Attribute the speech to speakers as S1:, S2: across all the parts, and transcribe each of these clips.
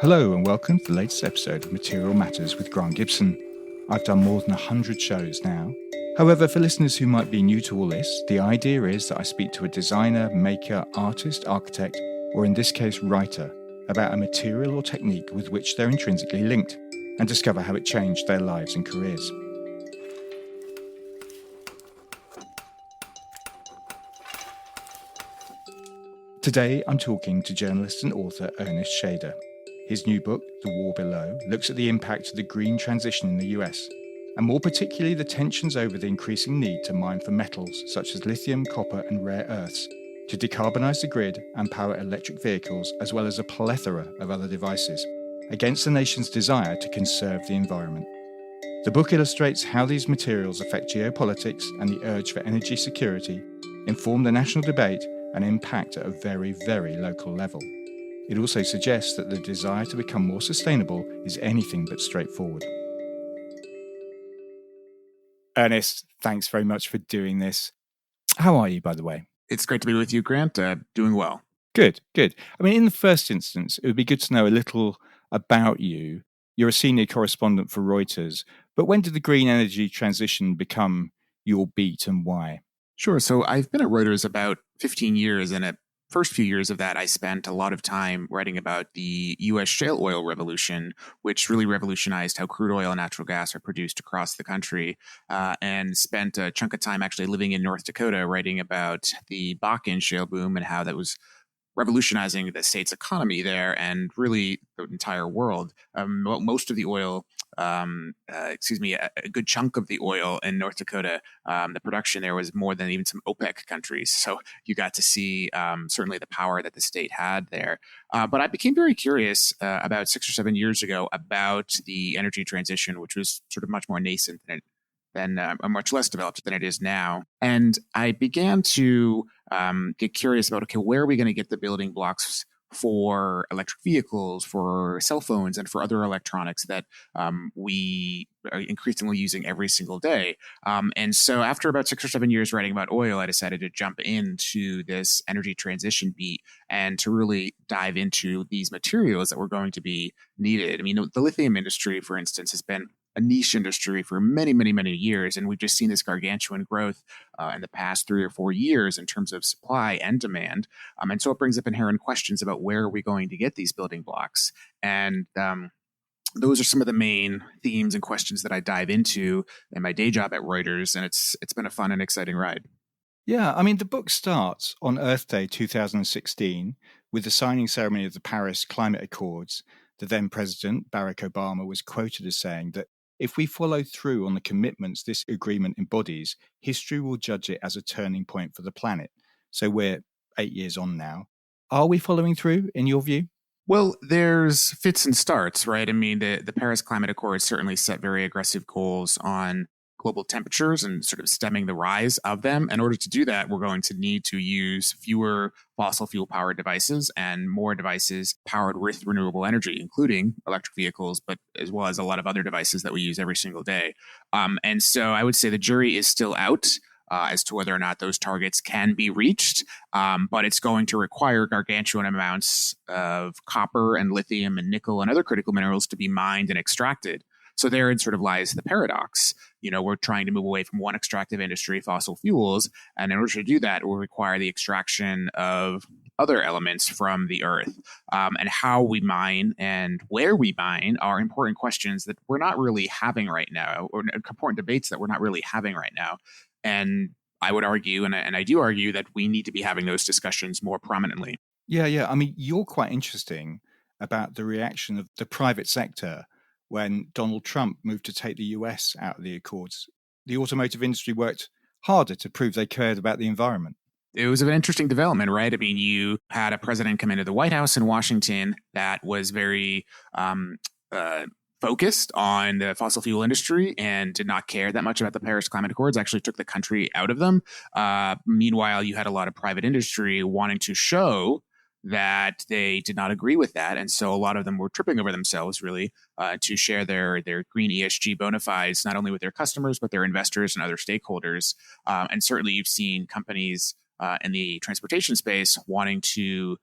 S1: Hello and welcome to the latest episode of Material Matters with Grant Gibson. I've done more than 100 shows now. However, for listeners who might be new to all this, the idea is that I speak to a designer, maker, artist, architect, or in this case, writer, about a material or technique with which they're intrinsically linked, and discover how it changed their lives and careers. Today, I'm talking to journalist and author Ernest Scheyder. His new book, The War Below, looks at the impact of the green transition in the US, and more particularly the tensions over the increasing need to mine for metals such as lithium, copper and rare earths to decarbonise the grid and power electric vehicles as well as a plethora of other devices, against the nation's desire to conserve the environment. The book illustrates how these materials affect geopolitics and the urge for energy security, inform the national debate and impact at a very, very local level. It also suggests that the desire to become more sustainable is anything but straightforward. Ernest, thanks very much for doing this. How are you, by the way?
S2: It's great to be with you, Grant. Doing well.
S1: Good. I mean, in the first instance, it would be good to know a little about you. You're a senior correspondent for Reuters, but when did the green energy transition become your beat and why?
S2: Sure. So I've been at Reuters about 15 years, and at first few years of that, I spent a lot of time writing about the U.S. shale oil revolution, which really revolutionized how crude oil and natural gas are produced across the country, and spent a chunk of time actually living in North Dakota writing about the Bakken shale boom and how that was revolutionizing the state's economy there and really the entire world. Most of the oil, a good chunk of the oil in North Dakota, the production there was more than even some OPEC countries. So you got to see certainly the power that the state had there. But I became very curious about 6 or 7 years ago about the energy transition, which was sort of much more nascent than much less developed than it is now. And I began to get curious about, okay, where are we going to get the building blocks for electric vehicles, for cell phones, and for other electronics that we are increasingly using every single day. And so after about 6 or 7 years writing about oil, I decided to jump into this energy transition beat and to really dive into these materials that were going to be needed. I mean, the lithium industry, for instance, has been a niche industry for many, many, many years. And we've just seen this gargantuan growth in the past 3 or 4 years in terms of supply and demand. And so it brings up inherent questions about where are we going to get these building blocks? And those are some of the main themes and questions that I dive into in my day job at Reuters. And it's been a fun and exciting ride.
S1: Yeah, I mean, the book starts on Earth Day 2016 with the signing ceremony of the Paris Climate Accords. The then president, Barack Obama, was quoted as saying that if we follow through on the commitments this agreement embodies, history will judge it as a turning point for the planet. So we're 8 years on now. Are we following through, in your view?
S2: Well, there's fits and starts, right? I mean, the Paris Climate Accord certainly set very aggressive goals on global temperatures and sort of stemming the rise of them. In order to do that, we're going to need to use fewer fossil fuel powered devices and more devices powered with renewable energy, including electric vehicles, but as well as a lot of other devices that we use every single day. And so I would say the jury is still out as to whether or not those targets can be reached. But it's going to require gargantuan amounts of copper and lithium and nickel and other critical minerals to be mined and extracted. So therein sort of lies the paradox. You know, we're trying to move away from one extractive industry, fossil fuels, and in order to do that, it will require the extraction of other elements from the earth. And how we mine and where we mine are important questions that we're not really having right now, or important debates that we're not really having right now. And I would argue, and I do argue, that we need to be having those discussions more prominently.
S1: Yeah. I mean, you're quite interesting about the reaction of the private sector when Donald Trump moved to take the US out of the Accords. The automotive industry worked harder to prove they cared about the environment.
S2: It was an interesting development, right? I mean, you had a president come into the White House in Washington that was very focused on the fossil fuel industry and did not care that much about the Paris Climate Accords, actually took the country out of them. Meanwhile, you had a lot of private industry wanting to show that they did not agree with that. And so a lot of them were tripping over themselves, really, to share their green ESG bona fides, not only with their customers, but their investors and other stakeholders. And certainly you've seen companies in the transportation space wanting to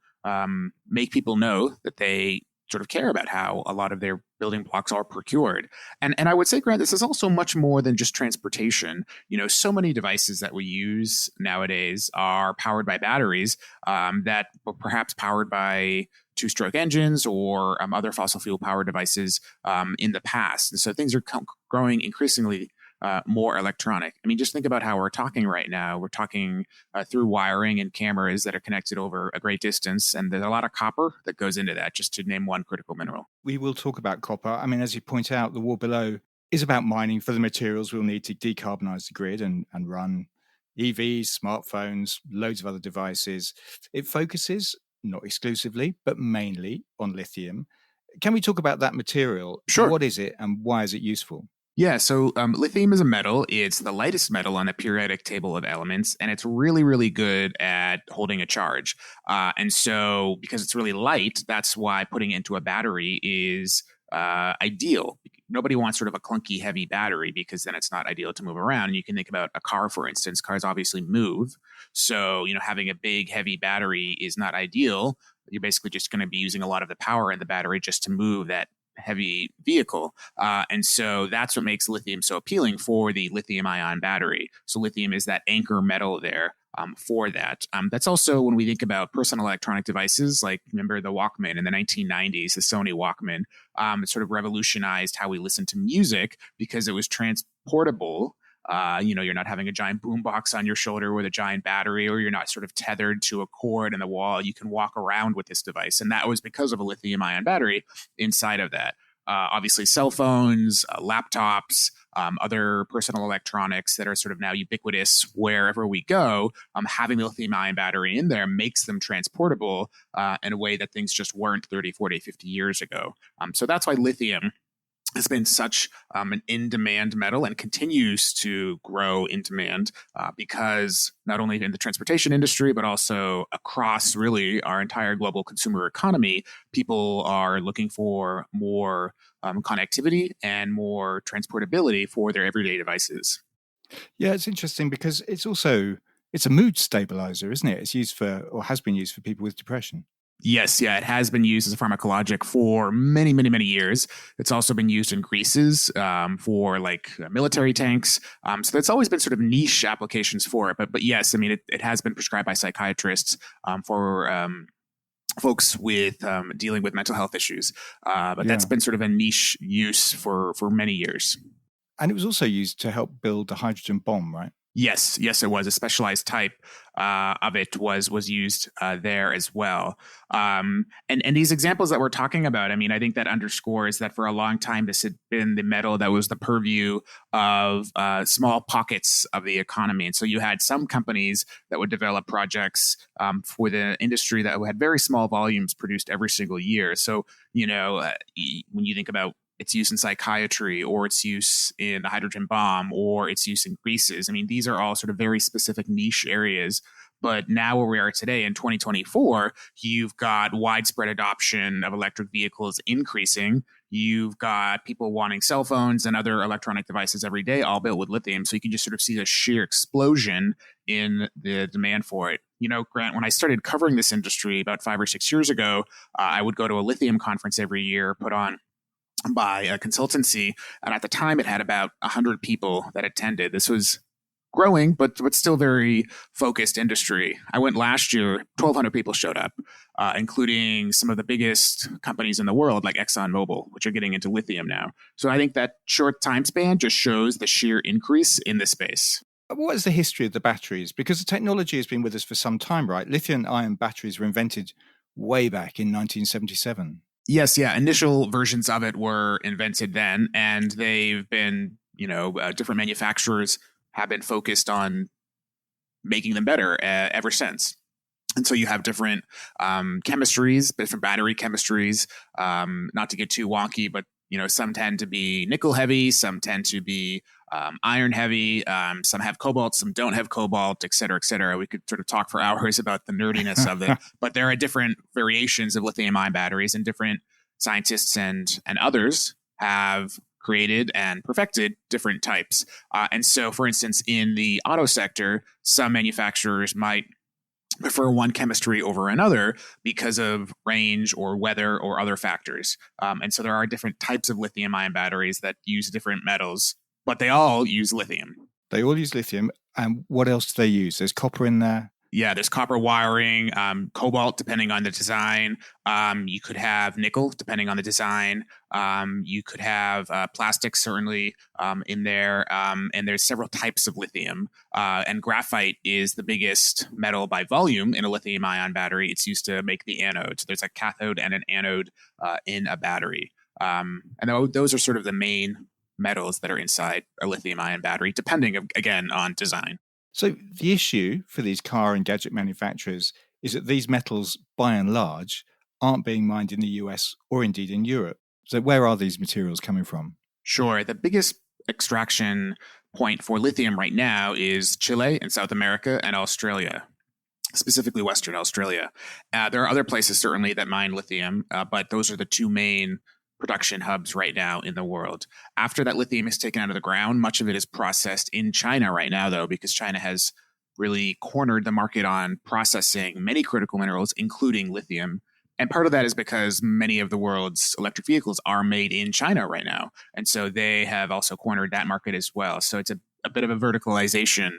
S2: make people know that they sort of care about how a lot of their building blocks are procured. And I would say, Grant, this is also much more than just transportation. So many devices that we use nowadays are powered by batteries that were perhaps powered by two-stroke engines or other fossil fuel power devices in the past. And so things are growing increasingly more electronic. I mean, just think about how we're talking right now. We're talking through wiring and cameras that are connected over a great distance. And there's a lot of copper that goes into that, just to name one critical mineral.
S1: We will talk about copper. I mean, as you point out, the war below is about mining for the materials we'll need to decarbonise the grid and run EVs, smartphones, loads of other devices. It focuses, not exclusively, but mainly on lithium. Can we talk about that material?
S2: Sure.
S1: What is it and why is it useful?
S2: Yeah, so lithium is a metal. It's the lightest metal on the periodic table of elements, and it's really, really good at holding a charge. And so because it's really light, that's why putting it into a battery is ideal. Nobody wants sort of a clunky, heavy battery because then it's not ideal to move around. And you can think about a car, for instance. Cars obviously move. So, having a big, heavy battery is not ideal. You're basically just going to be using a lot of the power in the battery just to move that heavy vehicle. And so that's what makes lithium so appealing for the lithium ion battery. So lithium is that anchor metal there for that. That's also when we think about personal electronic devices, like remember the Walkman in the 1990s, the Sony Walkman, it sort of revolutionized how we listen to music because it was transportable. You're not having a giant boombox on your shoulder with a giant battery, or you're not sort of tethered to a cord in the wall. You can walk around with this device. And that was because of a lithium ion battery inside of that. Obviously, cell phones, laptops, other personal electronics that are sort of now ubiquitous wherever we go, having the lithium ion battery in there makes them transportable in a way that things just weren't 30, 40, 50 years ago. So that's why lithium has been such an in-demand metal and continues to grow in demand because not only in the transportation industry, but also across really our entire global consumer economy, people are looking for more connectivity and more transportability for their everyday devices.
S1: Yeah, it's interesting because it's a mood stabilizer, isn't it? It's used for, or has been used for people with depression.
S2: Yes, yeah, it has been used as a pharmacologic for many, many, many years. It's also been used in greases for like military tanks. So that's always been sort of niche applications for it. But yes, I mean, it has been prescribed by psychiatrists for folks with dealing with mental health issues. But that's been sort of a niche use for many years.
S1: And it was also used to help build the hydrogen bomb, right?
S2: Yes, it was. A specialized type of it was used there as well. And these examples that we're talking about, I mean, I think that underscores that for a long time, this had been the metal that was the purview of small pockets of the economy. And so you had some companies that would develop projects for the industry that had very small volumes produced every single year. So, when you think about its use in psychiatry, or its use in the hydrogen bomb, or its use in greases. I mean, these are all sort of very specific niche areas. But now where we are today in 2024, you've got widespread adoption of electric vehicles increasing. You've got people wanting cell phones and other electronic devices every day, all built with lithium. So you can just sort of see the sheer explosion in the demand for it. Grant, when I started covering this industry about 5 or 6 years ago, I would go to a lithium conference every year put on by a consultancy. And at the time, it had about 100 people that attended. This was growing, but still very focused industry. I went last year, 1,200 people showed up, including some of the biggest companies in the world, like ExxonMobil, which are getting into lithium now. So I think that short time span just shows the sheer increase in this space.
S1: What is the history of the batteries? Because the technology has been with us for some time, right? Lithium-ion batteries were invented way back in 1977.
S2: Yes, yeah. Initial versions of it were invented then, and they've been, different manufacturers have been focused on making them better ever since. And so you have different chemistries, different battery chemistries, not to get too wonky, but, some tend to be nickel heavy, some tend to be iron heavy, some have cobalt, some don't have cobalt, et cetera, et cetera. We could sort of talk for hours about the nerdiness of it, but there are different variations of lithium ion batteries, and different scientists and others have created and perfected different types. And so, for instance, in the auto sector, some manufacturers might prefer one chemistry over another because of range or weather or other factors. And so there are different types of lithium ion batteries that use different metals, but they all use lithium.
S1: They all use lithium. And what else do they use? There's copper in there.
S2: Yeah, there's copper wiring, cobalt, depending on the design. You could have nickel, depending on the design. You could have plastics, certainly, in there. And there's several types of lithium. And graphite is the biggest metal by volume in a lithium-ion battery. It's used to make the anode. So there's a cathode and an anode in a battery. And those are sort of the main metals that are inside a lithium-ion battery, depending, again, on design.
S1: So the issue for these car and gadget manufacturers is that these metals, by and large, aren't being mined in the US or indeed in Europe. So where are these materials coming from?
S2: Sure. The biggest extraction point for lithium right now is Chile in South America and Australia, specifically Western Australia. There are other places certainly that mine lithium, but those are the two main production hubs right now in the world. After that lithium is taken out of the ground, much of it is processed in China right now, though, because China has really cornered the market on processing many critical minerals, including lithium. And part of that is because many of the world's electric vehicles are made in China right now. And so they have also cornered that market as well. So it's a bit of a verticalization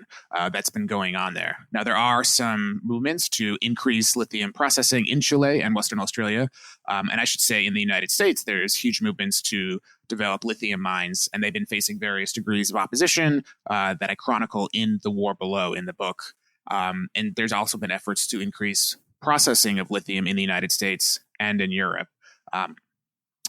S2: that's been going on there. Now, there are some movements to increase lithium processing in Chile and Western Australia. And I should say in the United States, there's huge movements to develop lithium mines, and they've been facing various degrees of opposition that I chronicle in The War Below in the book. And there's also been efforts to increase processing of lithium in the United States and in Europe.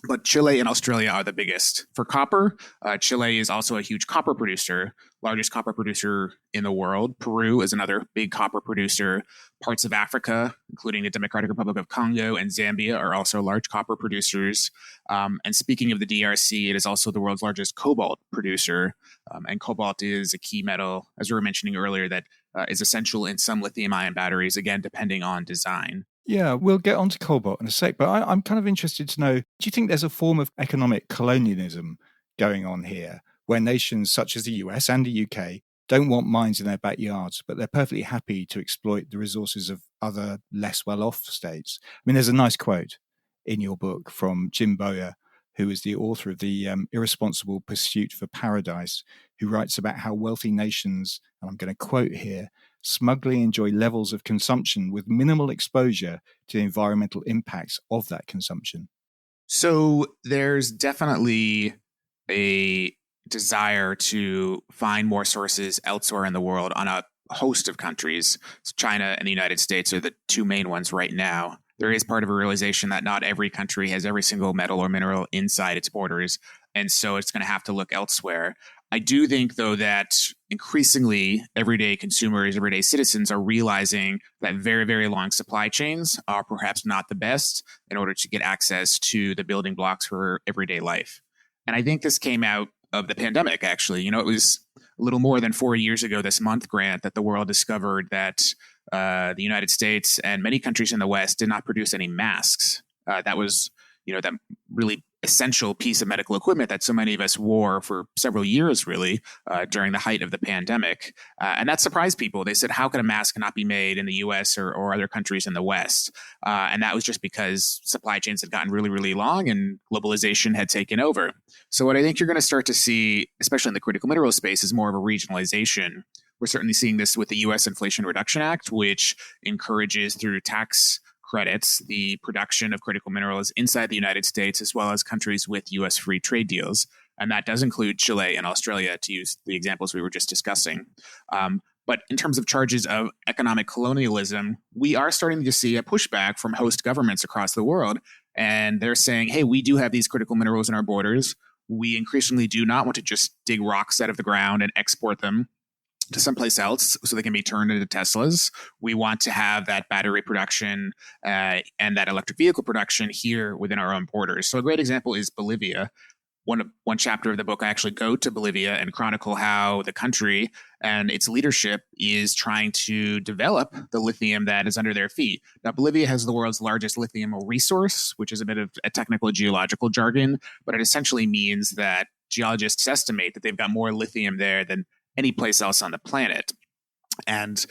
S2: But Chile and Australia are the biggest. For copper, Chile is also a huge copper producer, largest copper producer in the world. Peru is another big copper producer. Parts of Africa, including the Democratic Republic of Congo and Zambia, are also large copper producers. And speaking of the DRC, it is also the world's largest cobalt producer. And cobalt is a key metal, as we were mentioning earlier, that is essential in some lithium-ion batteries, again, depending on design.
S1: Yeah, we'll get onto cobalt in a sec, but I'm kind of interested to know, do you think there's a form of economic colonialism going on here, where nations such as the US and the UK don't want mines in their backyards, but they're perfectly happy to exploit the resources of other less well-off states? I mean, there's a nice quote in your book from Jim Boyer, who is the author of the Irresponsible Pursuit for Paradise, who writes about how wealthy nations, and I'm going to quote here, smugly enjoy levels of consumption with minimal exposure to the environmental impacts of that consumption.
S2: So there's definitely a desire to find more sources elsewhere in the world on a host of countries. So China and the United States are the two main ones right now. There is part of a realization that not every country has every single metal or mineral inside its borders, and so it's going to have to look elsewhere. I do think, though, that increasingly everyday consumers, everyday citizens are realizing that very, very long supply chains are perhaps not the best in order to get access to the building blocks for everyday life. And I think this came out of the pandemic, actually. You know, it was a little more than 4 years ago this month, Grant, that the world discovered that the United States and many countries in the West did not produce any masks. That was, that really essential piece of medical equipment that so many of us wore for several years, really, during the height of the pandemic. And that surprised people. They said, how could a mask not be made in the US or other countries in the West? And that was just because supply chains had gotten really, really long and globalization had taken over. So what I think you're going to start to see, especially in the critical mineral space, is more of a regionalization. We're certainly seeing this with the U.S. Inflation Reduction Act, which encourages through tax credits the production of critical minerals inside the United States, as well as countries with U.S. free trade deals. And that does include Chile and Australia, to use the examples we were just discussing. But in terms of charges of economic colonialism, we are starting to see a pushback from host governments across the world. And they're saying, hey, we do have these critical minerals in our borders. We increasingly do not want to just dig rocks out of the ground and export them to someplace else so they can be turned into Teslas. We want to have that battery production and that electric vehicle production here within our own borders. So a great example is Bolivia. One chapter of the book, I actually go to Bolivia and chronicle how the country and its leadership is trying to develop the lithium that is under their feet. Now, Bolivia has the world's largest lithium resource, which is a bit of a technical geological jargon, but it essentially means that geologists estimate that they've got more lithium there than any place else on the planet. And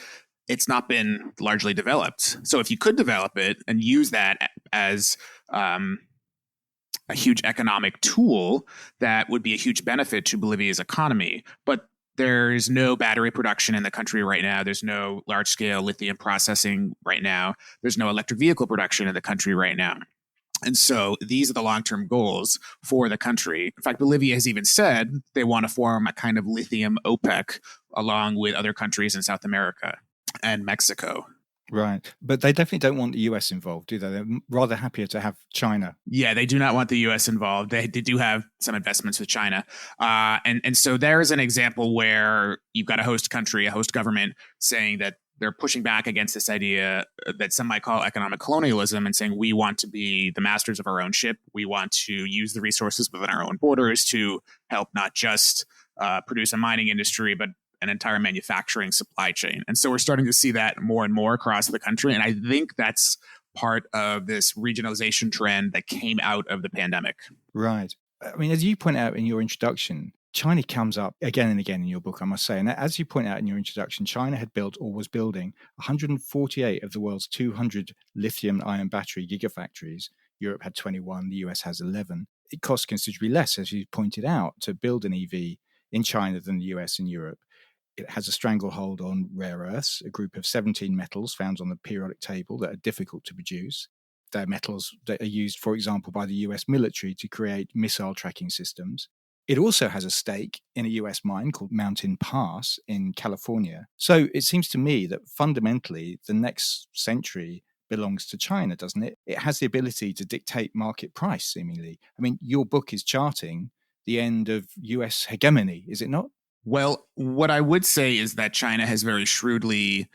S2: it's not been largely developed. So if you could develop it and use that as a huge economic tool, that would be a huge benefit to Bolivia's economy. But there's no battery production in the country right now. There's no large-scale lithium processing right now. There's no electric vehicle production in the country right now. And so these are the long-term goals for the country. In fact, Bolivia has even said they want to form a kind of lithium OPEC along with other countries in South America and Mexico.
S1: Right. But they definitely don't want the US involved, do they? They're rather happier to have China.
S2: Yeah, they do not want the US involved. They do have some investments with China. And so there's an example where you've got a host country, a host government saying that they're pushing back against this idea that some might call economic colonialism and saying we want to be the masters of our own ship. We want to use the resources within our own borders to help not just produce a mining industry, but an entire manufacturing supply chain. And so we're starting to see that more and more across the country. And I think that's part of this regionalization trend that came out of the pandemic.
S1: Right. I mean, as you point out in your introduction, China comes up again and again in your book, I must say. And as you point out in your introduction, China had built or was building 148 of the world's 200 lithium-ion battery gigafactories. Europe had 21, the US has 11. It costs considerably less, as you pointed out, to build an EV in China than the US and Europe. It has a stranglehold on rare earths, a group of 17 metals found on the periodic table that are difficult to produce. They're metals that are used, for example, by the US military to create missile tracking systems. It also has a stake in a US mine called Mountain Pass in California. So it seems to me that fundamentally the next century belongs to China, doesn't it? It has the ability to dictate market price, seemingly. I mean, your book is charting the end of US hegemony, is it not?
S2: Well, what I would say is that China has very shrewdly,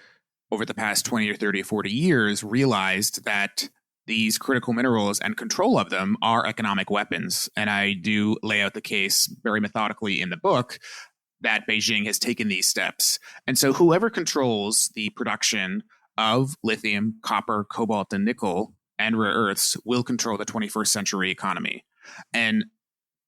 S2: over the past 20 or 30 or 40 years, realized that these critical minerals and control of them are economic weapons. And I do lay out the case very methodically in the book that Beijing has taken these steps. And so whoever controls the production of lithium, copper, cobalt, and nickel and rare earths will control the 21st century economy. And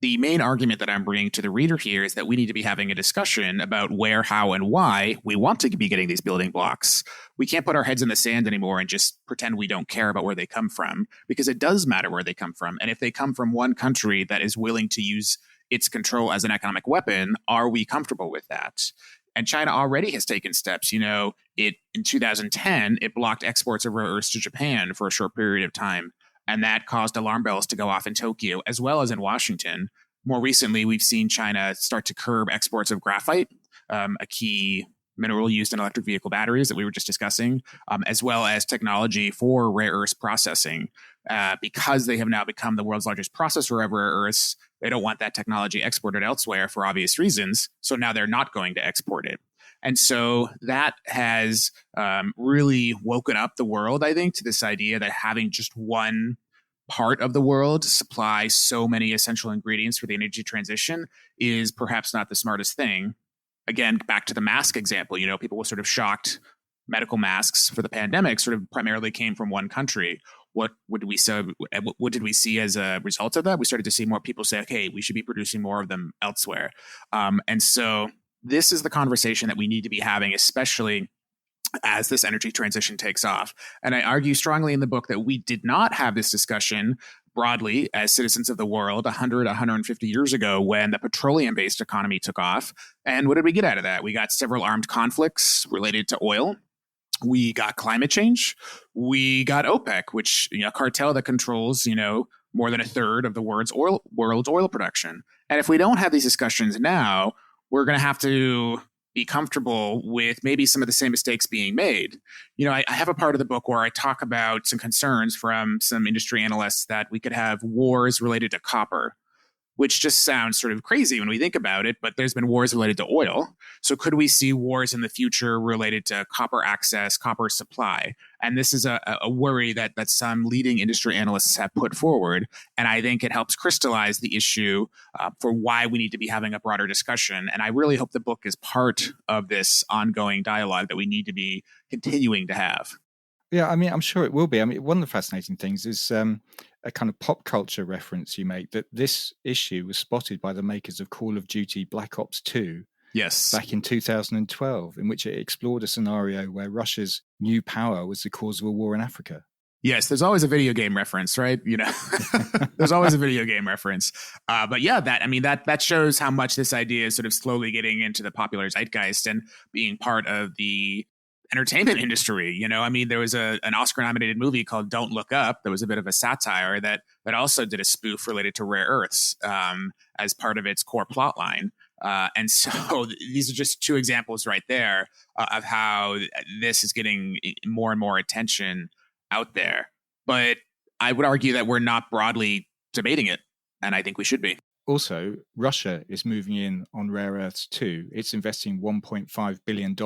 S2: the main argument that I'm bringing to the reader here is that we need to be having a discussion about where, how, and why we want to be getting these building blocks. We can't put our heads in the sand anymore and just pretend we don't care about where they come from, because it does matter where they come from. And if they come from one country that is willing to use its control as an economic weapon, are we comfortable with that? And China already has taken steps. You know, in 2010, it blocked exports of rare earths to Japan for a short period of time. And that caused alarm bells to go off in Tokyo, as well as in Washington. More recently, we've seen China start to curb exports of graphite, a key mineral used in electric vehicle batteries that we were just discussing, as well as technology for rare earths processing. Because they have now become the world's largest processor of rare earths, they don't want that technology exported elsewhere for obvious reasons. So now they're not going to export it. And so that has really woken up the world, I think, to this idea that having just one part of the world supply so many essential ingredients for the energy transition is perhaps not the smartest thing. Again, back to the mask example, you know, people were sort of shocked medical masks for the pandemic sort of primarily came from one country. What did we see as a result of that? We started to see more people say, okay, we should be producing more of them elsewhere. And so this is the conversation that we need to be having, especially as this energy transition takes off. And I argue strongly in the book that we did not have this discussion broadly as citizens of the world 100, 150 years ago when the petroleum-based economy took off. And what did we get out of that? We got several armed conflicts related to oil. We got climate change. We got OPEC, which, you know, a cartel that controls, you know, more than a third of the world's oil production. And if we don't have these discussions now, we're going to have to be comfortable with maybe some of the same mistakes being made. You know, I have a part of the book where I talk about some concerns from some industry analysts that we could have wars related to copper, which just sounds sort of crazy when we think about it, but there's been wars related to oil. So could we see wars in the future related to copper access, copper supply? And this is a worry that some leading industry analysts have put forward. And I think it helps crystallize the issue for why we need to be having a broader discussion. And I really hope the book is part of this ongoing dialogue that we need to be continuing to have.
S1: Yeah, I mean, I'm sure it will be. I mean, one of the fascinating things is a kind of pop culture reference you make, that this issue was spotted by the makers of Call of Duty Black Ops 2
S2: Yes.
S1: back in 2012, in which it explored a scenario where Russia's new power was the cause of a war in Africa.
S2: Yes, there's always a video game reference, right? There's always a video game reference. But yeah, that shows how much this idea is sort of slowly getting into the popular zeitgeist and being part of the entertainment industry. There was an Oscar-nominated movie called Don't Look Up. That was a bit of a satire that also did a spoof related to rare earths as part of its core plot line. And so these are just two examples right there of how this is getting more and more attention out there. But I would argue that we're not broadly debating it, and I think we should be.
S1: Also, Russia is moving in on rare earths too. It's investing $1.5 billion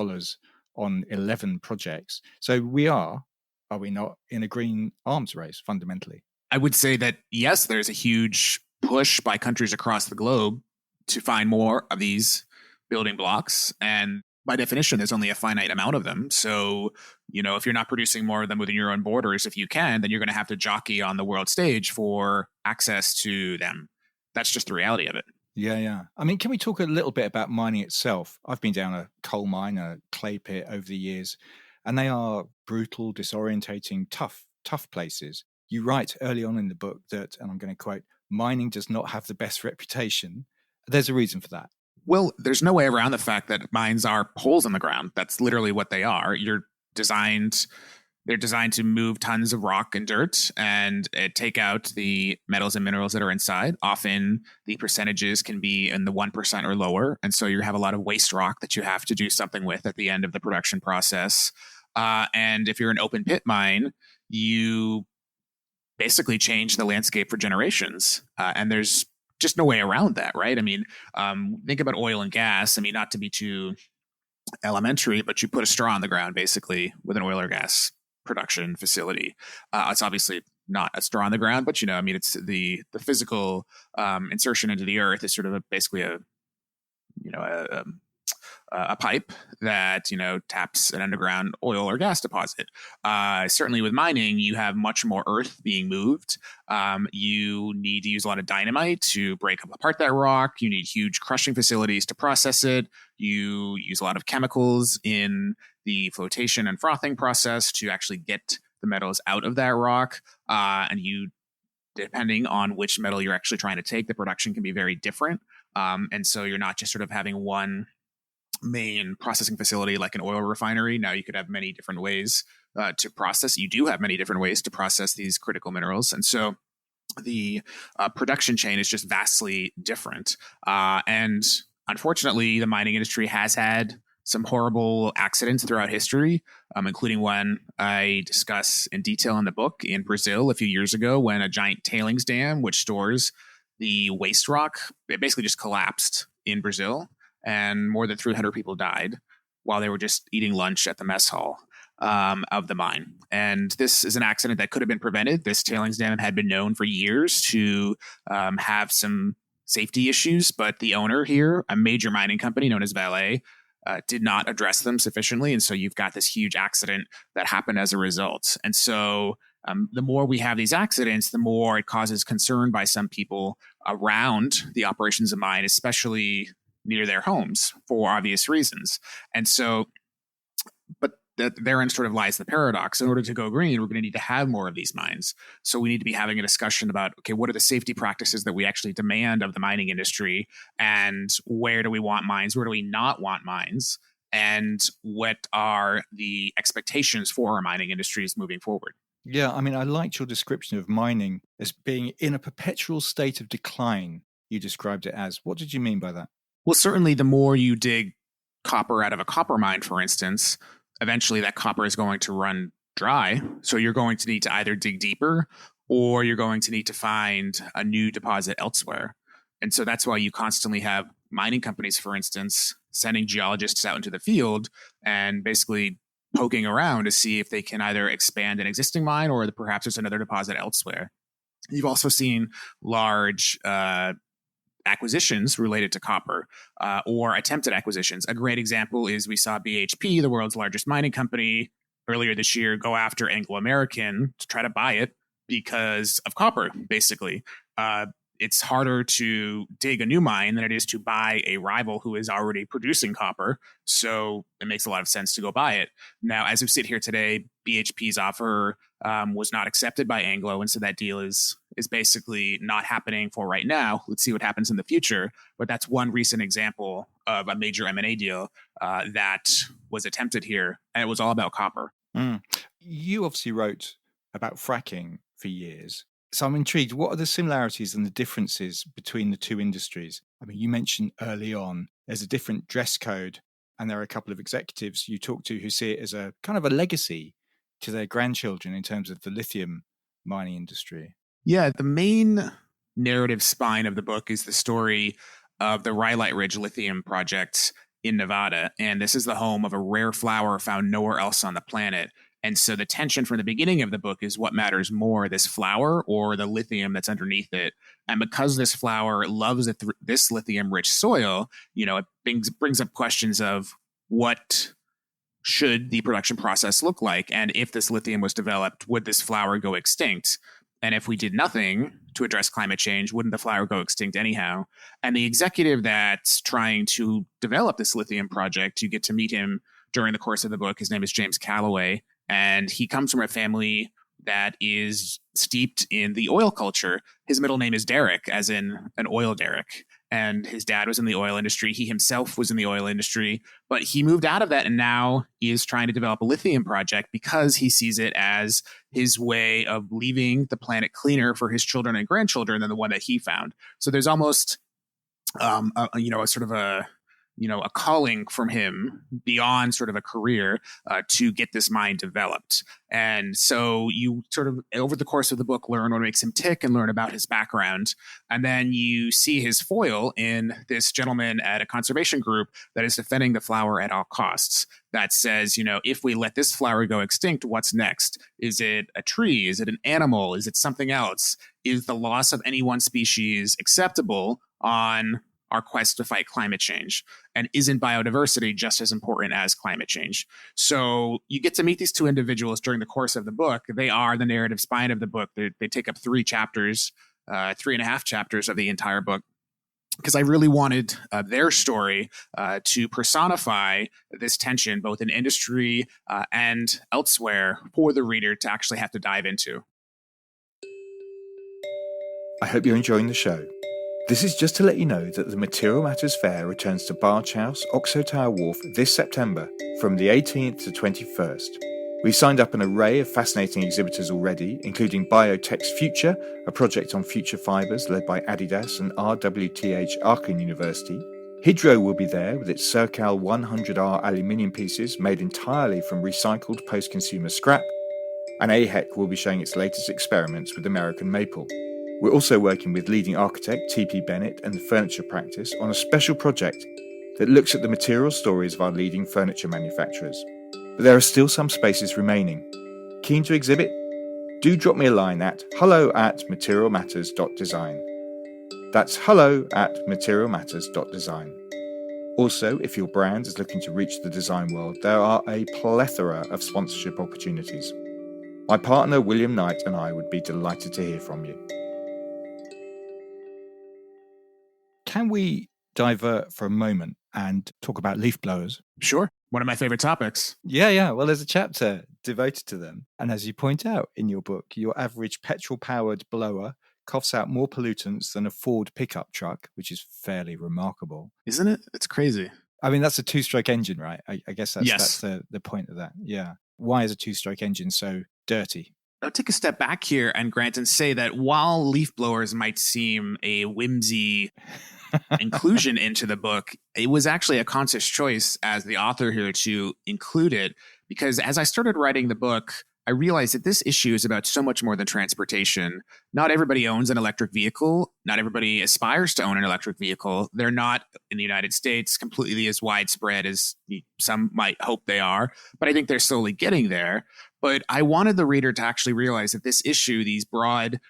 S1: on 11 projects. So are we not, in a green arms race fundamentally?
S2: I would say that, yes, there's a huge push by countries across the globe to find more of these building blocks. And by definition, there's only a finite amount of them. So, if you're not producing more of them within your own borders, if you can, then you're going to have to jockey on the world stage for access to them. That's just the reality of it.
S1: Yeah. I mean, can we talk a little bit about mining itself? I've been down a coal mine, a clay pit over the years, and they are brutal, disorientating, tough places. You write early on in the book that, and I'm going to quote, mining does not have the best reputation. There's a reason for that.
S2: Well, there's no way around the fact that mines are holes in the ground. That's literally what they are. They're designed to move tons of rock and dirt and take out the metals and minerals that are inside. Often the percentages can be in the 1% or lower. And so you have a lot of waste rock that you have to do something with at the end of the production process. And if you're an open pit mine, you basically change the landscape for generations. And there's just no way around that, right? Think about oil and gas. Not to be too elementary, but you put a straw on the ground basically with an oil or gas production facility. It's obviously not a straw on the ground, but it's the physical insertion into the earth is sort of basically a pipe that taps an underground oil or gas deposit. Certainly with mining, you have much more earth being moved. You need to use a lot of dynamite to break apart that rock. You need huge crushing facilities to process it. You use a lot of chemicals in the flotation and frothing process to actually get the metals out of that rock. And depending on which metal you're actually trying to take, the production can be very different. And so you're not just sort of having one main processing facility like an oil refinery. Now you could have many different ways to process. You do have many different ways to process these critical minerals. And so the production chain is just vastly different. And unfortunately, the mining industry has had some horrible accidents throughout history, including one I discuss in detail in the book in Brazil a few years ago when a giant tailings dam, which stores the waste rock, it basically just collapsed in Brazil. And more than 300 people died while they were just eating lunch at the mess hall of the mine. And this is an accident that could have been prevented. This tailings dam had been known for years to have some safety issues, but the owner here, a major mining company known as Vale, did not address them sufficiently. And so you've got this huge accident that happened as a result. And so the more we have these accidents, the more it causes concern by some people around the operations of mine, especially near their homes for obvious reasons. And so, but therein sort of lies the paradox. In order to go green, we're going to need to have more of these mines. So we need to be having a discussion about, okay, what are the safety practices that we actually demand of the mining industry? And where do we want mines? Where do we not want mines? And what are the expectations for our mining industries moving forward?
S1: Yeah, I liked your description of mining as being in a perpetual state of decline. You described it as. What did you mean by that?
S2: Well, certainly the more you dig copper out of a copper mine, for instance, eventually that copper is going to run dry. So you're going to need to either dig deeper or you're going to need to find a new deposit elsewhere. And so that's why you constantly have mining companies, for instance, sending geologists out into the field and basically poking around to see if they can either expand an existing mine or perhaps there's another deposit elsewhere. You've also seen large acquisitions related to copper or attempted acquisitions. A great example is we saw BHP, the world's largest mining company, earlier this year go after Anglo American to try to buy it because of copper, basically. it's harder to dig a new mine than it is to buy a rival who is already producing copper. So it makes a lot of sense to go buy it. Now, as we sit here today, BHP's offer was not accepted by Anglo, and so that deal is basically not happening for right now. Let's see what happens in the future. But that's one recent example of a major M&A deal that was attempted here, and it was all about copper.
S1: You obviously wrote about fracking for years. So I'm intrigued, what are the similarities and the differences between the two industries? I mean, you mentioned early on, there's a different dress code, and there are a couple of executives you talk to who see it as a kind of a legacy to their grandchildren in terms of the lithium mining industry.
S2: Yeah, the main narrative spine of the book is the story of the Rhyolite Ridge lithium project in Nevada. And this is the home of a rare flower found nowhere else on the planet. And so the tension from the beginning of the book is what matters more, this flower or the lithium that's underneath it. And because this flower loves this lithium-rich soil, it brings up questions of what should the production process look like? And if this lithium was developed, would this flower go extinct? And if we did nothing to address climate change, wouldn't the flower go extinct anyhow? And the executive that's trying to develop this lithium project, you get to meet him during the course of the book. His name is James Calloway. And he comes from a family that is steeped in the oil culture. His middle name is Derrick, as in an oil derrick. And his dad was in the oil industry. He himself was in the oil industry. But he moved out of that, and now he is trying to develop a lithium project because he sees it as his way of leaving the planet cleaner for his children and grandchildren than the one that he found. So there's almost a calling from him beyond sort of a career to get this mine developed. And so you sort of, over the course of the book, learn what makes him tick and learn about his background. And then you see his foil in this gentleman at a conservation group that is defending the flower at all costs. That says, if we let this flower go extinct, what's next? Is it a tree? Is it an animal? Is it something else? Is the loss of any one species acceptable on our quest to fight climate change? And isn't biodiversity just as important as climate change? So you get to meet these two individuals during the course of the book. They are the narrative spine of the book. They take up 3 chapters, 3.5 chapters of the entire book, because I really wanted their story to personify this tension, both in industry and elsewhere, for the reader to actually have to dive into.
S1: I hope you're enjoying the show. This is just to let you know that the Material Matters Fair returns to Barge House, Oxo Tower Wharf this September from the 18th to 21st. We've signed up an array of fascinating exhibitors already, including Biotech's Future, a project on future fibres led by Adidas and RWTH Aachen University. Hydro will be there with its Circal 100R aluminium pieces made entirely from recycled post-consumer scrap. And AHEC will be showing its latest experiments with American maple. We're also working with leading architect T.P. Bennett and the furniture practice on a special project that looks at the material stories of our leading furniture manufacturers. But there are still some spaces remaining. Keen to exhibit? Do drop me a line at hello@materialmatters.design. That's hello@materialmatters.design. Also, if your brand is looking to reach the design world, there are a plethora of sponsorship opportunities. My partner William Knight and I would be delighted to hear from you. Can we divert for a moment and talk about leaf blowers?
S2: Sure. One of my favorite topics.
S1: Yeah. Well, there's a chapter devoted to them. And as you point out in your book, your average petrol-powered blower coughs out more pollutants than a Ford pickup truck, which is fairly remarkable.
S2: Isn't it? It's crazy.
S1: I mean, that's a 2-stroke engine, right? I guess that's
S2: Yes.
S1: the point of that. Yeah. Why is a 2-stroke engine so dirty?
S2: I'll take a step back here and grant and say that while leaf blowers might seem a whimsy inclusion into the book, it was actually a conscious choice as the author here to include it, because as I started writing the book, I realized that this issue is about so much more than transportation. Not everybody owns an electric vehicle. Not everybody aspires to own an electric vehicle. They're not, in the United States, completely as widespread as some might hope they are, but I think they're slowly getting there. But I wanted the reader to actually realize that this issue, these broad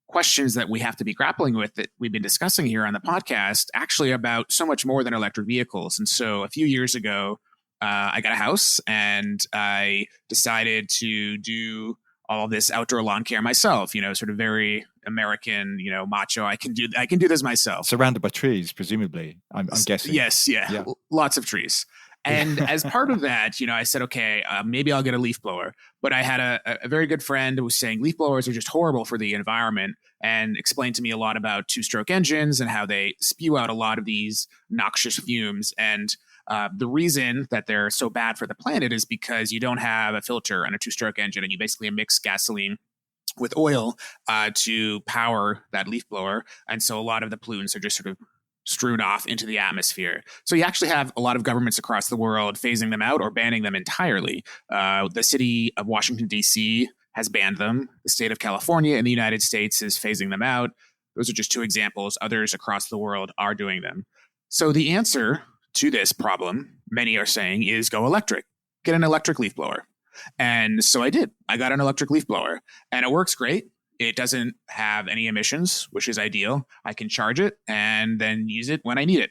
S2: questions that we have to be grappling with that we've been discussing here on the podcast, actually about so much more than electric vehicles. And so a few years ago, I got a house and I decided to do all this outdoor lawn care myself, sort of very American, macho. I can do this myself.
S1: Surrounded by trees, presumably, I'm guessing.
S2: Yes. Yeah. Lots of trees. And as part of that, I said, okay, maybe I'll get a leaf blower. But I had a very good friend who was saying leaf blowers are just horrible for the environment, and explained to me a lot about two-stroke engines and how they spew out a lot of these noxious fumes. And the reason that they're so bad for the planet is because you don't have a filter on a two-stroke engine, and you basically mix gasoline with oil to power that leaf blower. And so a lot of the pollutants are just sort of strewn off into the atmosphere. So you actually have a lot of governments across the world phasing them out or banning them entirely. The city of Washington, D.C. has banned them. The state of California in the United States is phasing them out. Those are just two examples. Others across the world are doing them. So the answer to this problem, many are saying, is go electric. Get an electric leaf blower. And so I did. I got an electric leaf blower, and it works great. It doesn't have any emissions, which is ideal. I can charge it and then use it when I need it.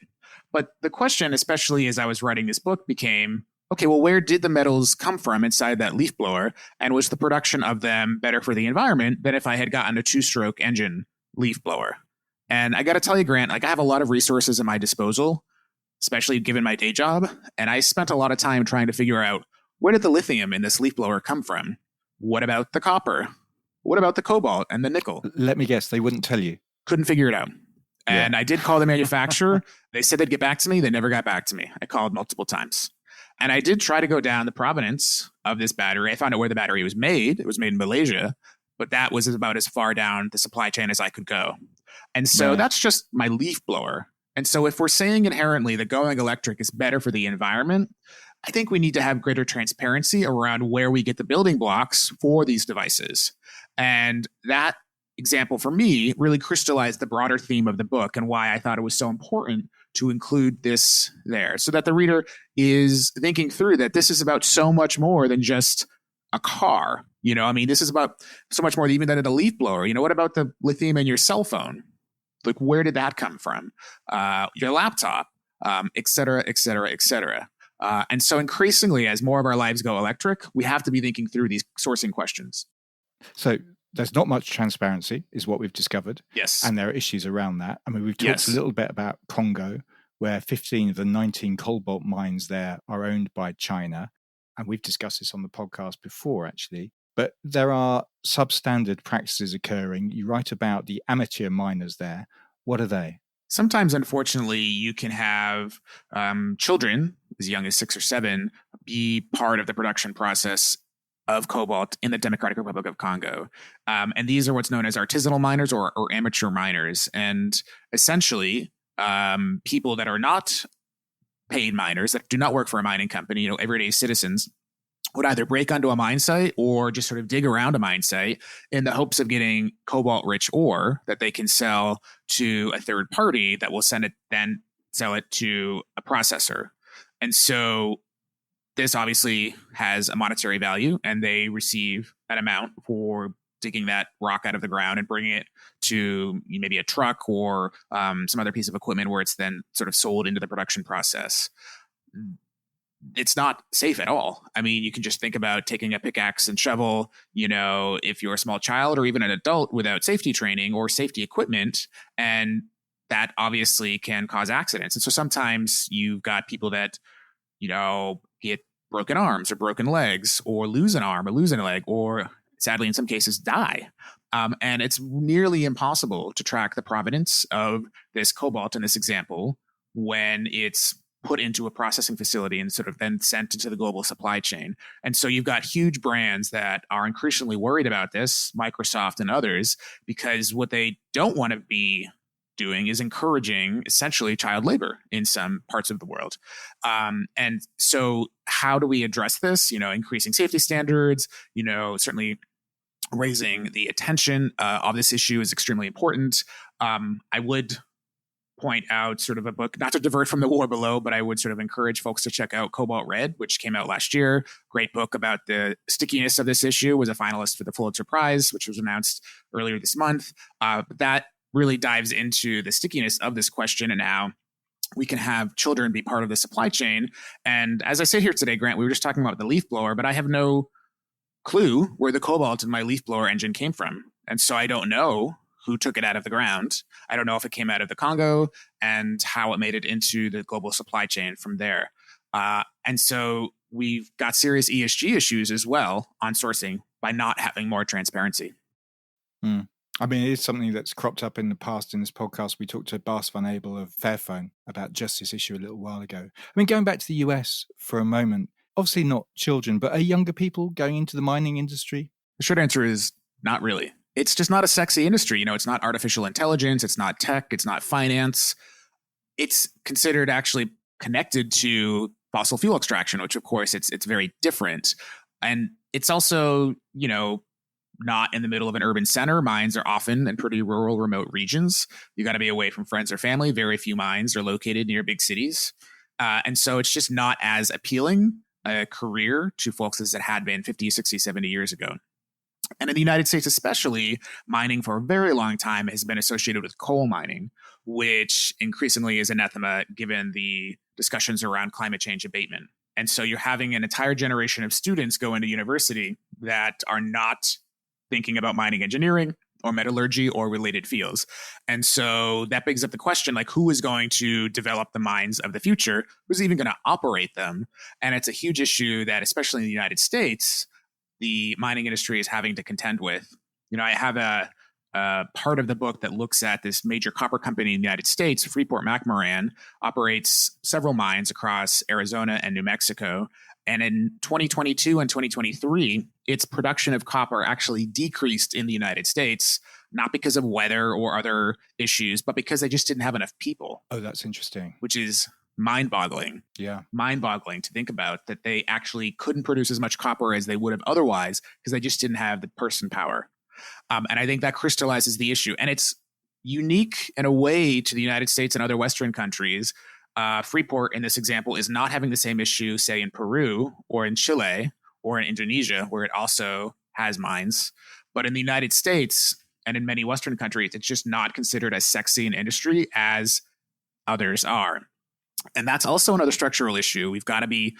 S2: But the question, especially as I was writing this book, became, okay, well, where did the metals come from inside that leaf blower? And was the production of them better for the environment than if I had gotten a two-stroke engine leaf blower? And I got to tell you, Grant, I have a lot of resources at my disposal, especially given my day job. And I spent a lot of time trying to figure out, where did the lithium in this leaf blower come from? What about the copper? What about the cobalt and the nickel?
S1: Let me guess, they wouldn't tell you.
S2: Couldn't figure it out. And I did call the manufacturer. They said they'd get back to me. They never got back to me. I called multiple times. And I did try to go down the provenance of this battery. I found out where the battery was made. It was made in Malaysia, but that was about as far down the supply chain as I could go. And so that's just my leaf blower. And so if we're saying inherently that going electric is better for the environment, I think we need to have greater transparency around where we get the building blocks for these devices. And that example for me really crystallized the broader theme of the book and why I thought it was so important to include this there, so that the reader is thinking through that this is about so much more than just a car. This is about so much more even than a leaf blower. What about the lithium in your cell phone? Like, where did that come from? Your laptop, et cetera, et cetera, et cetera. And so increasingly, as more of our lives go electric, we have to be thinking through these sourcing questions.
S1: So there's not much transparency, is what we've discovered.
S2: Yes.
S1: And there are issues around that. We've talked a little bit about Congo, where 15 of the 19 cobalt mines there are owned by China. And we've discussed this on the podcast before, actually. But there are substandard practices occurring. You write about the amateur miners there. What are they?
S2: Sometimes, unfortunately, you can have children as young as 6 or 7 be part of the production process of cobalt in the Democratic Republic of Congo. And these are what's known as artisanal miners or amateur miners. And essentially, people that are not paid miners, that do not work for a mining company, everyday citizens, would either break onto a mine site or just sort of dig around a mine site in the hopes of getting cobalt-rich ore that they can sell to a third party that will then sell it to a processor. And so this obviously has a monetary value, and they receive an amount for digging that rock out of the ground and bringing it to maybe a truck or some other piece of equipment where it's then sort of sold into the production process. It's not safe at all. You can just think about taking a pickaxe and shovel, if you're a small child or even an adult without safety training or safety equipment, and that obviously can cause accidents. And so sometimes you've got people that, get broken arms or broken legs or lose an arm or lose a leg or sadly in some cases die. And it's nearly impossible to track the provenance of this cobalt in this example when it's put into a processing facility and sort of then sent into the global supply chain. And so you've got huge brands that are increasingly worried about this, Microsoft and others, because what they don't want to be doing is encouraging essentially child labor in some parts of the world. And so how do we address this? Increasing safety standards, certainly raising the attention of this issue is extremely important. I would point out sort of a book, not to divert from The War Below, but I would sort of encourage folks to check out Cobalt Red, which came out last year. Great book about the stickiness of this issue, was a finalist for the Pulitzer Prize, which was announced earlier this month. But that really dives into the stickiness of this question and how we can have children be part of the supply chain. And as I sit here today, Grant, we were just talking about the leaf blower, but I have no clue where the cobalt in my leaf blower engine came from. And so I don't know who took it out of the ground. I don't know if it came out of the Congo and how it made it into the global supply chain from there. And so we've got serious ESG issues as well on sourcing by not having more transparency.
S1: I mean, it is something that's cropped up in the past in this podcast. We talked to Bas van Abel of Fairphone about just this issue a little while ago. I mean, going back to the US for a moment, obviously not children, but are younger people going into the mining industry?
S2: The short answer is not really. It's just not a sexy industry. You know, it's not artificial intelligence. It's not tech. It's not finance. It's considered actually connected to fossil fuel extraction, which of course it's very different. And it's also, you know, not in the middle of an urban center. Mines are often in pretty rural, remote regions. You got to be away from friends or family. Very few mines are located near big cities. And so it's just not as appealing a career to folks as it had been 50, 60, 70 years ago. And in the United States especially, mining for a very long time has been associated with coal mining, which increasingly is anathema given the discussions around climate change abatement. And so you're having an entire generation of students go into university that are not thinking about mining engineering or metallurgy or related fields. And so that brings up the question, like, who is going to develop the mines of the future? Who's even going to operate them? And it's a huge issue that, especially in the United States, the mining industry is having to contend with. You know, I have a part of the book that looks at this major copper company in the United States. Freeport-McMoRan operates several mines across Arizona and New Mexico. And in 2022 and 2023, its production of copper actually decreased in the United States, not because of weather or other issues, but because they just didn't have enough people.
S1: Oh, that's interesting.
S2: Which is mind-boggling.
S1: Yeah.
S2: Mind-boggling to think about that they actually couldn't produce as much copper as they would have otherwise because they just didn't have the person power. And I think that crystallizes the issue. And it's unique in a way to the United States and other Western countries. Freeport, in this example, is not having the same issue, say, in Peru or in Chile or in Indonesia, where it also has mines. But in the United States and in many Western countries, it's just not considered as sexy an industry as others are. And that's also another structural issue. We've got to be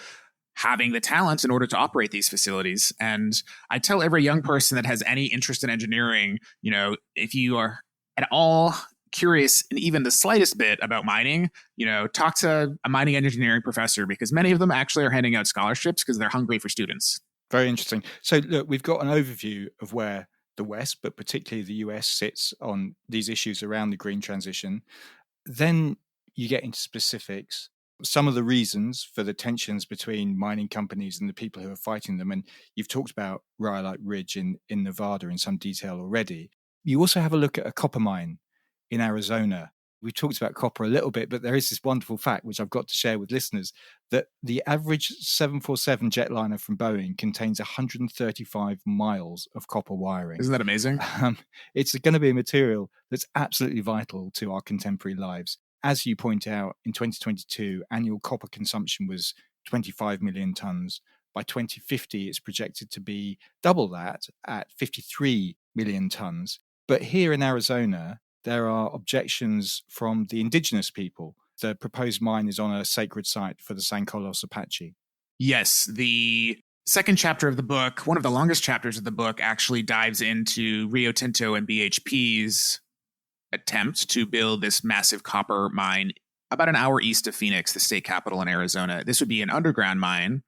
S2: having the talents in order to operate these facilities. And I tell every young person that has any interest in engineering, you know, if you are at all curious in even the slightest bit about mining, you know, talk to a mining engineering professor, because many of them actually are handing out scholarships because they're hungry for students.
S1: Very interesting. So look, we've got an overview of where the West, but particularly the US, sits on these issues around the green transition. Then you get into specifics, some of the reasons for the tensions between mining companies and the people who are fighting them. And you've talked about Rhyolite Ridge in Nevada in some detail already. You also have a look at a copper mine in Arizona. We talked about copper a little bit, but there is this wonderful fact, which I've got to share with listeners, that the average 747 jetliner from Boeing contains 135 miles of copper wiring.
S2: Isn't that amazing?
S1: It's going to be a material that's absolutely vital to our contemporary lives. As you point out, in 2022, annual copper consumption was 25 million tons. By 2050, it's projected to be double that at 53 million tons. But here in Arizona, there are objections from the indigenous people. The proposed mine is on a sacred site for the San Carlos Apache.
S2: Yes, the second chapter of the book, one of the longest chapters of the book, actually dives into Rio Tinto and BHP's attempt to build this massive copper mine about an hour east of Phoenix, the state capital in Arizona. This would be an underground mine,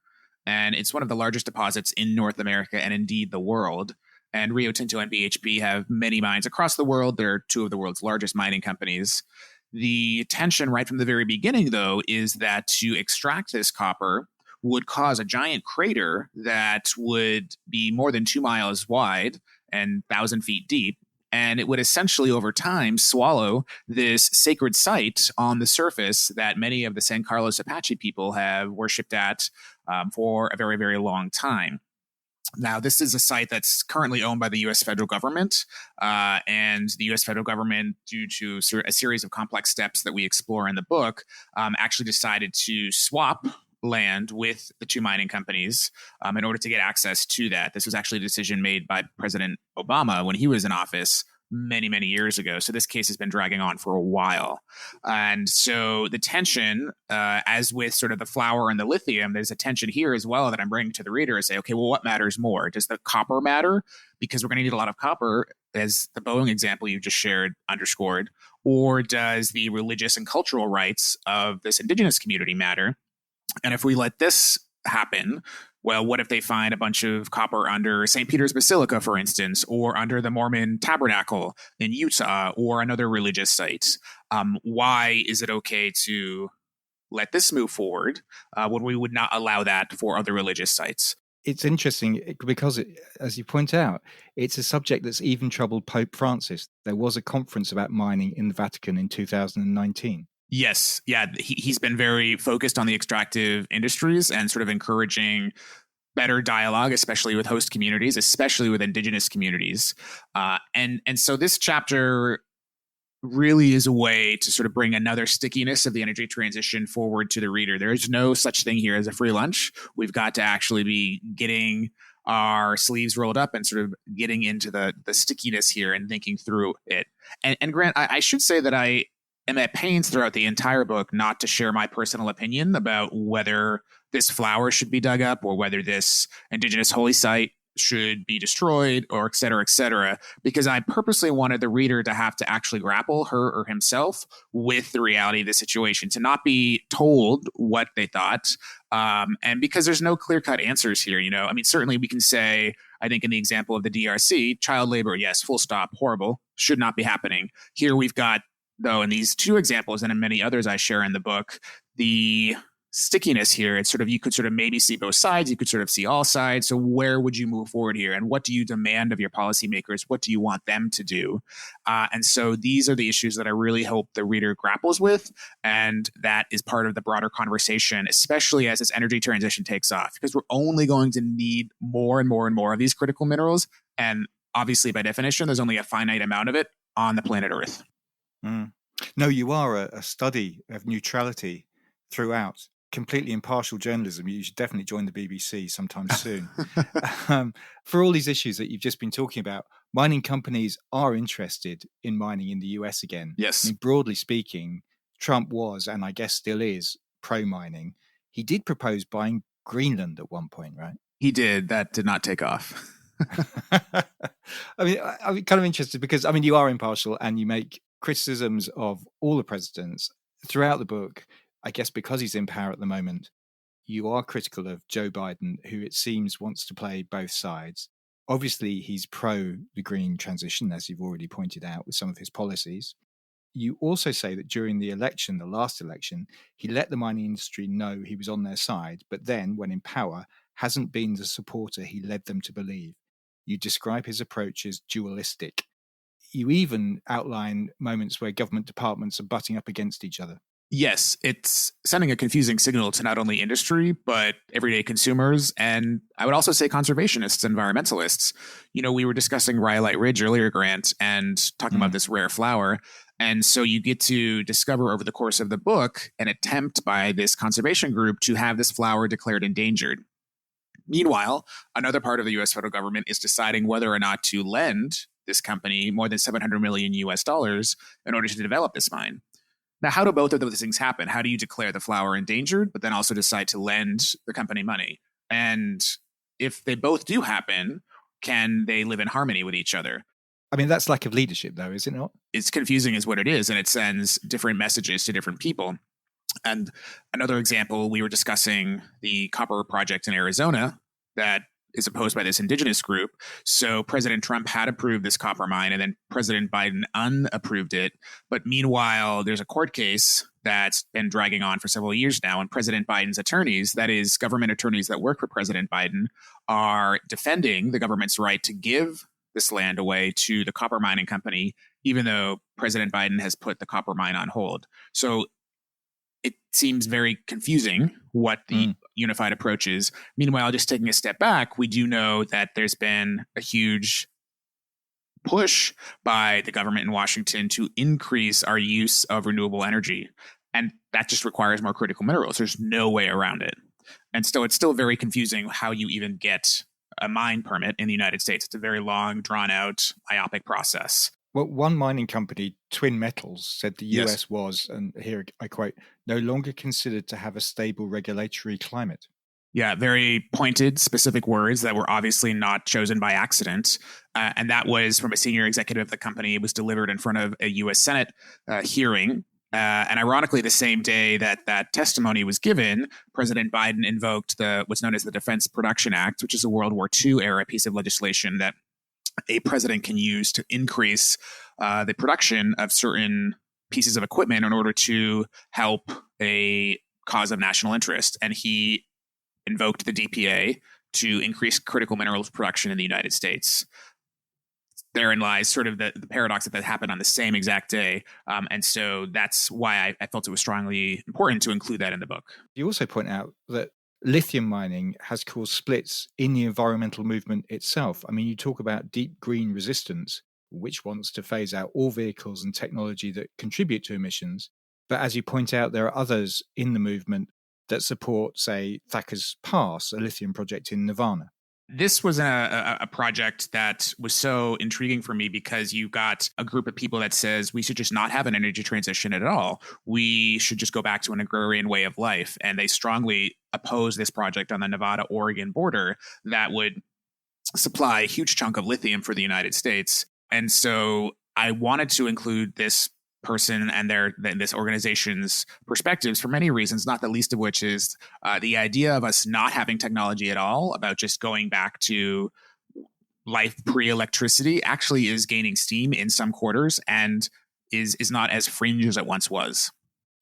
S2: and it's one of the largest deposits in North America and indeed the world. And Rio Tinto and BHP have many mines across the world. They're two of the world's largest mining companies. The tension right from the very beginning, though, is that to extract this copper would cause a giant crater that would be more than 2 miles wide and 1,000 feet deep. And it would essentially, over time, swallow this sacred site on the surface that many of the San Carlos Apache people have worshipped at for a very, very long time. Now, this is a site that's currently owned by the U.S. federal government, and the U.S. federal government, due to a series of complex steps that we explore in the book, actually decided to swap land with the two mining companies in order to get access to that. This was actually a decision made by President Obama when he was in office many, many years ago. So this case has been dragging on for a while. And so the tension, as with sort of the flour and the lithium, there's a tension here as well that I'm bringing to the reader and say, okay, well, what matters more? Does the copper matter? Because we're going to need a lot of copper, as the Boeing example you just shared underscored. Or does the religious and cultural rights of this indigenous community matter? And if we let this happen, well, what if they find a bunch of copper under St. Peter's Basilica, for instance, or under the Mormon Tabernacle in Utah, or another religious site? Why is it okay to let this move forward when we would not allow that for other religious sites?
S1: It's interesting because, as you point out, it's a subject that's even troubled Pope Francis. There was a conference about mining in the Vatican in 2019.
S2: Yes. Yeah. He's been very focused on the extractive industries and sort of encouraging better dialogue, especially with host communities, especially with indigenous communities. And so this chapter really is a way to sort of bring another stickiness of the energy transition forward to the reader. There is no such thing here as a free lunch. We've got to actually be getting our sleeves rolled up and sort of getting into the stickiness here and thinking through it. And Grant, I should say that I am at pains throughout the entire book not to share my personal opinion about whether this flower should be dug up or whether this indigenous holy site should be destroyed, or et cetera, because I purposely wanted the reader to have to actually grapple, her or himself, with the reality of the situation, to not be told what they thought. And because there's no clear-cut answers here, I mean, certainly we can say, I think in the example of the DRC, child labor, yes, full stop, horrible, should not be happening. Here we've got, though, in these two examples and in many others I share in the book, the stickiness here. It's sort of, you could sort of maybe see both sides. You could sort of see all sides. So where would you move forward here? And what do you demand of your policymakers? What do you want them to do? And so these are the issues that I really hope the reader grapples with. And that is part of the broader conversation, especially as this energy transition takes off, because we're only going to need more and more and more of these critical minerals. And obviously, by definition, there's only a finite amount of it on the planet Earth.
S1: No, you are a study of neutrality throughout. Completely impartial journalism. You should definitely join the BBC sometime soon. For all these issues that you've just been talking about, mining companies are interested in mining in the US again.
S2: Yes.
S1: I mean, broadly speaking, Trump was, and I guess still is, pro-mining. He did propose buying Greenland at one point, right?
S2: He did. That did not take off.
S1: I'm kind of interested because, I mean, you are impartial and you make criticisms of all the presidents throughout the book. I guess because he's in power at the moment, you are critical of Joe Biden, who it seems wants to play both sides. Obviously, he's pro the green transition, as you've already pointed out with some of his policies. You also say that during the election, the last election, he let the mining industry know he was on their side, but then, when in power, hasn't been the supporter he led them to believe. You describe his approach as dualistic. You even outline moments where government departments are butting up against each other.
S2: Yes, it's sending a confusing signal to not only industry, but everyday consumers, and I would also say conservationists, environmentalists. We were discussing Rhyolite Ridge earlier, Grant, and talking about this rare flower. And so you get to discover over the course of the book an attempt by this conservation group to have this flower declared endangered. Meanwhile, another part of the U.S. federal government is deciding whether or not to lend this company more than $700 million US in order to develop this mine. Now, how do both of those things happen? How do you declare the flower endangered, but then also decide to lend the company money? And if they both do happen, can they live in harmony with each other?
S1: I mean, that's lack of leadership, though, is it not?
S2: It's confusing is what it is, and it sends different messages to different people. And another example, we were discussing the copper project in Arizona that is opposed by this indigenous group. So President Trump had approved this copper mine, and then President Biden unapproved it. But meanwhile, there's a court case that's been dragging on for several years now, and President Biden's attorneys, that is government attorneys that work for President Biden, are defending the government's right to give this land away to the copper mining company, even though President Biden has put the copper mine on hold. So it seems very confusing what the unified approach is. Meanwhile, just taking a step back, we do know that there's been a huge push by the government in Washington to increase our use of renewable energy. And that just requires more critical minerals. There's no way around it. And so it's still very confusing how you even get a mine permit in the United States. It's a very long, drawn out, myopic process.
S1: Well, one mining company, Twin Metals, said the
S2: Yes.
S1: US was, and here I quote, no longer considered to have a stable regulatory climate.
S2: Yeah, very pointed, specific words that were obviously not chosen by accident. And that was from a senior executive of the company. It was delivered in front of a U.S. Senate hearing. And ironically, the same day that that testimony was given, President Biden invoked what's known as the Defense Production Act, which is a World War II era piece of legislation that a president can use to increase the production of certain pieces of equipment in order to help a cause of national interest. And he invoked the DPA to increase critical minerals production in the United States. Therein lies sort of the paradox that happened on the same exact day. And so that's why I felt it was strongly important to include that in the book.
S1: You also point out that lithium mining has caused splits in the environmental movement itself. I mean, you talk about deep green resistance, which wants to phase out all vehicles and technology that contribute to emissions. But as you point out, there are others in the movement that support, say, Thacker's Pass, a lithium project in Nevada.
S2: This was a project that was so intriguing for me because you got a group of people that says we should just not have an energy transition at all. We should just go back to an agrarian way of life. And they strongly oppose this project on the Nevada-Oregon border that would supply a huge chunk of lithium for the United States. And so I wanted to include this person and this organization's perspectives for many reasons, not the least of which is the idea of us not having technology at all, about just going back to life pre-electricity, actually is gaining steam in some quarters and is not as fringe as it once was.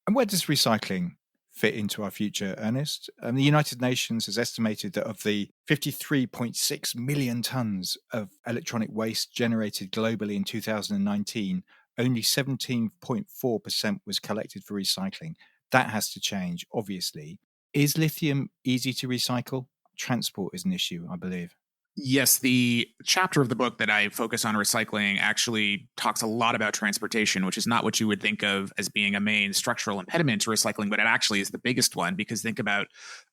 S1: And where does recycling fit into our future, Ernest? The United Nations has estimated that of the 53.6 million tons of electronic waste generated globally in 2019, only 17.4% was collected for recycling. That has to change, obviously. Is lithium easy to recycle? Transport is an issue, I believe.
S2: Yes, the chapter of the book that I focus on recycling actually talks a lot about transportation, which is not what you would think of as being a main structural impediment to recycling, but it actually is the biggest one, because think about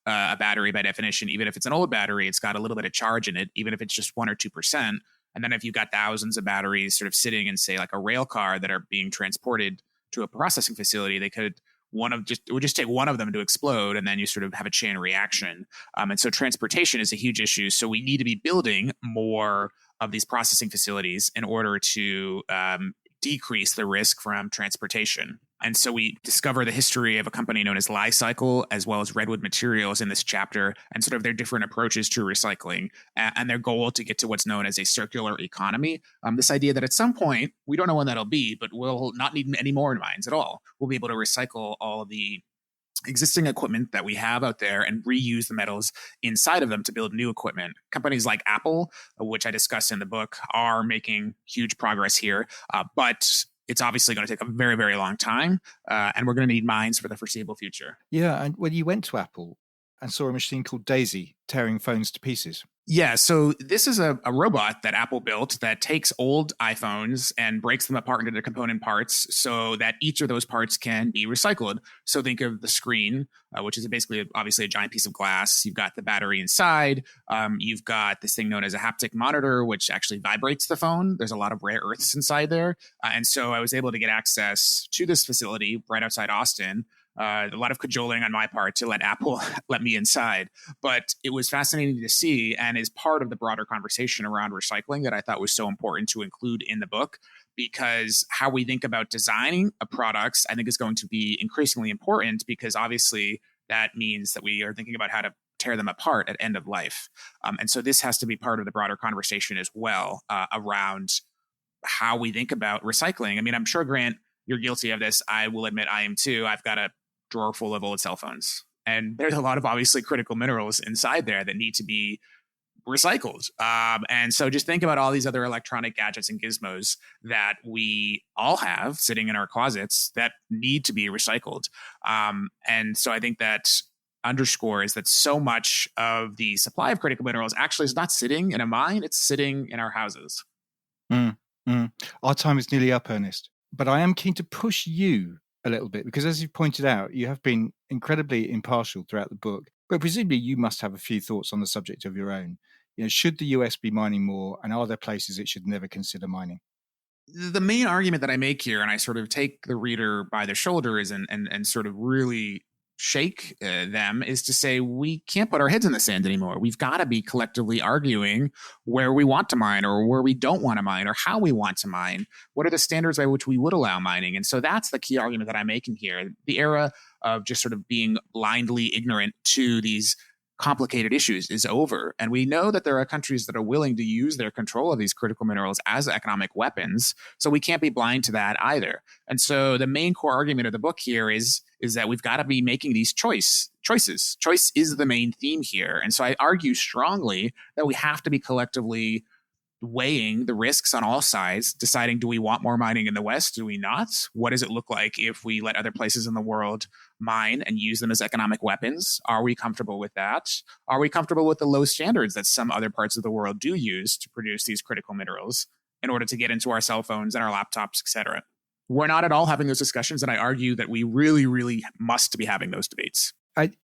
S2: a battery by definition. Even if it's an old battery, it's got a little bit of charge in it, even if it's just 1 or 2%. And then if you've got thousands of batteries sort of sitting in, say, like a rail car that are being transported to a processing facility, it would just take one of them to explode, and then you sort of have a chain reaction. And so transportation is a huge issue. So we need to be building more of these processing facilities in order to decrease the risk from transportation. And so we discover the history of a company known as Li-Cycle, as well as Redwood Materials in this chapter, and sort of their different approaches to recycling and their goal to get to what's known as a circular economy. This idea that at some point, we don't know when that'll be, but we'll not need any more mines at all. We'll be able to recycle all of the existing equipment that we have out there and reuse the metals inside of them to build new equipment. Companies like Apple, which I discuss in the book, are making huge progress here, but it's obviously going to take a very, very long time, and we're going to need mines for the foreseeable future.
S1: Yeah, and when you went to Apple and saw a machine called Daisy tearing phones to pieces.
S2: Yeah, so this is a robot that Apple built that takes old iPhones and breaks them apart into their component parts so that each of those parts can be recycled. So think of the screen, which is basically obviously a giant piece of glass. You've got the battery inside. You've got this thing known as a haptic monitor, which actually vibrates the phone. There's a lot of rare earths inside there. And so I was able to get access to this facility right outside Austin. A lot of cajoling on my part to let Apple let me inside. But it was fascinating to see, and is part of the broader conversation around recycling that I thought was so important to include in the book, because how we think about designing products, I think, is going to be increasingly important, because obviously that means that we are thinking about how to tear them apart at end of life. And so this has to be part of the broader conversation as well, around how we think about recycling. I mean, I'm sure, Grant, you're guilty of this. I will admit I am too. I've got a drawer full of old cell phones, and there's a lot of obviously critical minerals inside there that need to be recycled. And so just think about all these other electronic gadgets and gizmos that we all have sitting in our closets that need to be recycled. And so I think that underscores that so much of the supply of critical minerals actually is not sitting in a mine, it's sitting in our houses.
S1: Our time is nearly up, Ernest, but I am keen to push you a little bit, because as you've pointed out, you have been incredibly impartial throughout the book, but presumably you must have a few thoughts on the subject of your own. Should the US be mining more, and are there places it should never consider mining?
S2: The main argument that I make here, and I sort of take the reader by the shoulders and sort of really shake them, is to say we can't put our heads in the sand anymore. We've got to be collectively arguing where we want to mine or where we don't want to mine or how we want to mine. What are the standards by which we would allow mining? And so that's the key argument that I'm making here. The era of just sort of being blindly ignorant to these complicated issues is over. And we know that there are countries that are willing to use their control of these critical minerals as economic weapons. So we can't be blind to that either. And so the main core argument of the book here is that we've got to be making these choices. Choice is the main theme here. And so I argue strongly that we have to be collectively weighing the risks on all sides, deciding, do we want more mining in the West? Do we not? What does it look like if we let other places in the world mine and use them as economic weapons? Are we comfortable with that? Are we comfortable with the low standards that some other parts of the world do use to produce these critical minerals in order to get into our cell phones and our laptops, et cetera? We're not at all having those discussions, and I argue that we really, really must be having those debates.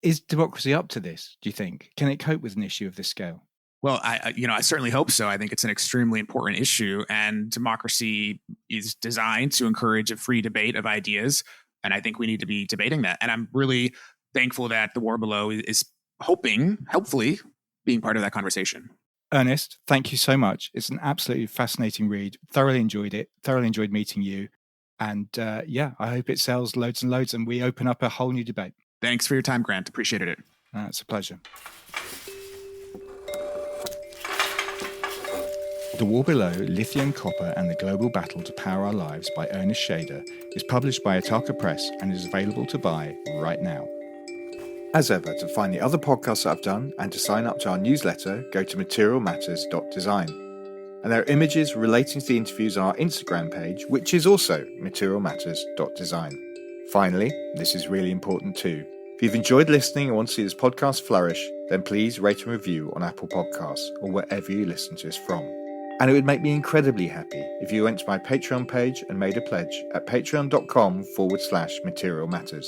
S1: Is democracy up to this, do you think? Can it cope with an issue of this scale?
S2: Well, I certainly hope so. I think it's an extremely important issue, and democracy is designed to encourage a free debate of ideas, and I think we need to be debating that. And I'm really thankful that The War Below is hopefully, being part of that conversation.
S1: Ernest, thank you so much. It's an absolutely fascinating read. Thoroughly enjoyed it. Thoroughly enjoyed meeting you. And I hope it sells loads and loads and we open up a whole new debate.
S2: Thanks for your time, Grant. Appreciated it.
S1: It's a pleasure. The War Below, Lithium, Copper and the Global Battle to Power Our Lives by Ernest Scheyder is published by Ataka Press and is available to buy right now. As ever, to find the other podcasts I've done and to sign up to our newsletter, go to materialmatters.design. And there are images relating to the interviews on our Instagram page, which is also materialmatters.design. Finally, this is really important too. If you've enjoyed listening and want to see this podcast flourish, then please rate and review on Apple Podcasts or wherever you listen to us from. And it would make me incredibly happy if you went to my Patreon page and made a pledge at patreon.com/materialmatters.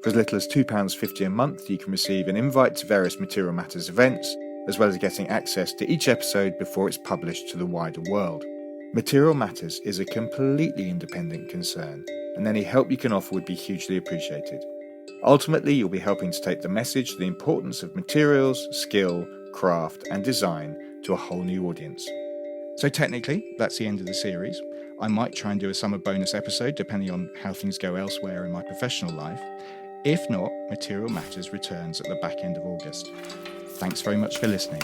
S1: For as little as £2.50 a month, you can receive an invite to various Material Matters events, as well as getting access to each episode before it's published to the wider world. Material Matters is a completely independent concern, and any help you can offer would be hugely appreciated. Ultimately, you'll be helping to take the message of the importance of materials, skill, craft, and design to a whole new audience. So technically, that's the end of the series. I might try and do a summer bonus episode depending on how things go elsewhere in my professional life. If not, Material Matters returns at the back end of August. Thanks very much for listening.